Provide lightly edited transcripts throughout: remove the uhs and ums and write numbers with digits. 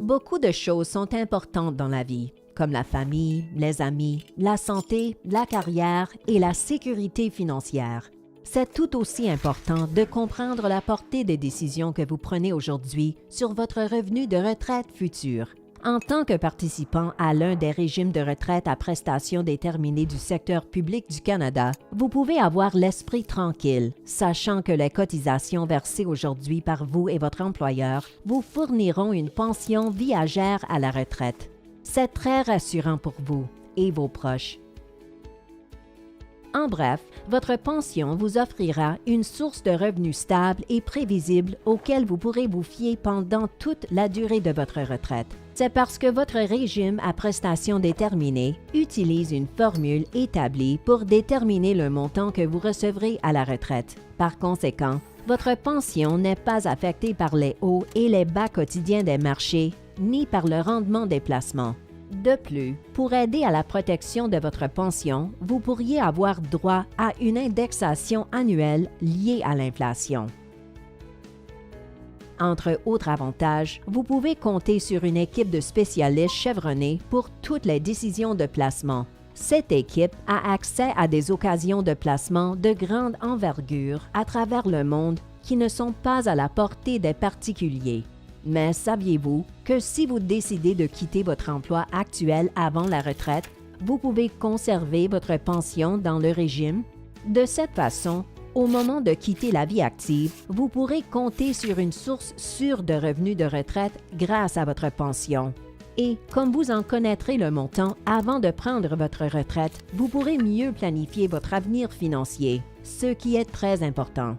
Beaucoup de choses sont importantes dans la vie, comme la famille, les amis, la santé, la carrière et la sécurité financière. C'est tout aussi important de comprendre la portée des décisions que vous prenez aujourd'hui sur votre revenu de retraite futur. En tant que participant à l'un des régimes de retraite à prestations déterminées du secteur public du Canada, vous pouvez avoir l'esprit tranquille, sachant que les cotisations versées aujourd'hui par vous et votre employeur vous fourniront une pension viagère à la retraite. C'est très rassurant pour vous et vos proches. En bref, votre pension vous offrira une source de revenus stable et prévisible auquel vous pourrez vous fier pendant toute la durée de votre retraite. C'est parce que votre régime à prestations déterminées utilise une formule établie pour déterminer le montant que vous recevrez à la retraite. Par conséquent, votre pension n'est pas affectée par les hauts et les bas quotidiens des marchés, ni par le rendement des placements. De plus, pour aider à la protection de votre pension, vous pourriez avoir droit à une indexation annuelle liée à l'inflation. Entre autres avantages, vous pouvez compter sur une équipe de spécialistes chevronnés pour toutes les décisions de placement. Cette équipe a accès à des occasions de placement de grande envergure à travers le monde qui ne sont pas à la portée des particuliers. Mais saviez-vous que si vous décidez de quitter votre emploi actuel avant la retraite, vous pouvez conserver votre pension dans le régime? De cette façon, au moment de quitter la vie active, vous pourrez compter sur une source sûre de revenus de retraite grâce à votre pension. Et comme vous en connaîtrez le montant avant de prendre votre retraite, vous pourrez mieux planifier votre avenir financier, ce qui est très important.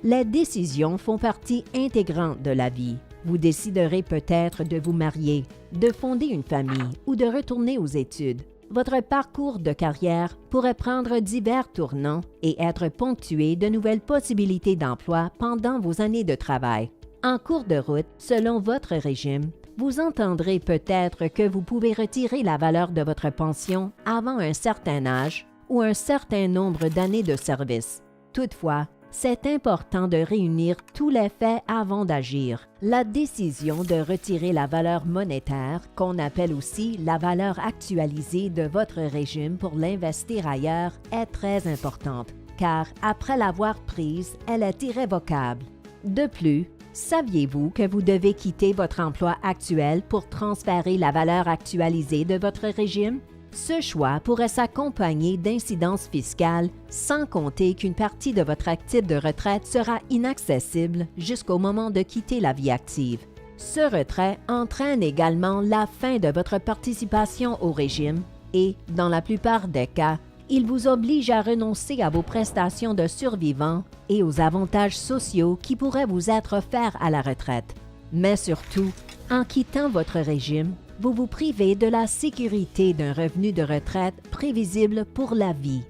Les décisions font partie intégrante de la vie. Vous déciderez peut-être de vous marier, de fonder une famille ou de retourner aux études. Votre parcours de carrière pourrait prendre divers tournants et être ponctué de nouvelles possibilités d'emploi pendant vos années de travail. En cours de route, selon votre régime, vous entendrez peut-être que vous pouvez retirer la valeur de votre pension avant un certain âge ou un certain nombre d'années de service. Toutefois, c'est important de réunir tous les faits avant d'agir. La décision de retirer la valeur monétaire, qu'on appelle aussi la valeur actualisée de votre régime pour l'investir ailleurs, est très importante, car après l'avoir prise, elle est irrévocable. De plus, saviez-vous que vous devez quitter votre emploi actuel pour transférer la valeur actualisée de votre régime? Ce choix pourrait s'accompagner d'incidences fiscales, sans compter qu'une partie de votre actif de retraite sera inaccessible jusqu'au moment de quitter la vie active. Ce retrait entraîne également la fin de votre participation au régime et, dans la plupart des cas, il vous oblige à renoncer à vos prestations de survivant et aux avantages sociaux qui pourraient vous être offerts à la retraite. Mais surtout, en quittant votre régime, vous vous privez de la sécurité d'un revenu de retraite prévisible pour la vie.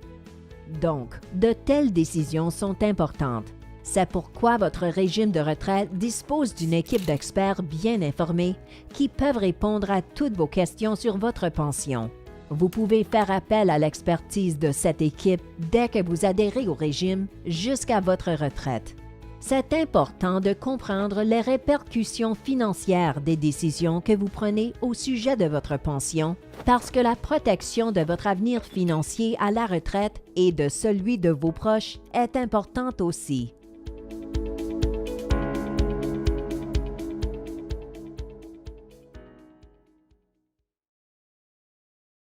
Donc, de telles décisions sont importantes. C'est pourquoi votre régime de retraite dispose d'une équipe d'experts bien informés qui peuvent répondre à toutes vos questions sur votre pension. Vous pouvez faire appel à l'expertise de cette équipe dès que vous adhérez au régime jusqu'à votre retraite. C'est important de comprendre les répercussions financières des décisions que vous prenez au sujet de votre pension parce que la protection de votre avenir financier à la retraite et de celui de vos proches est importante aussi.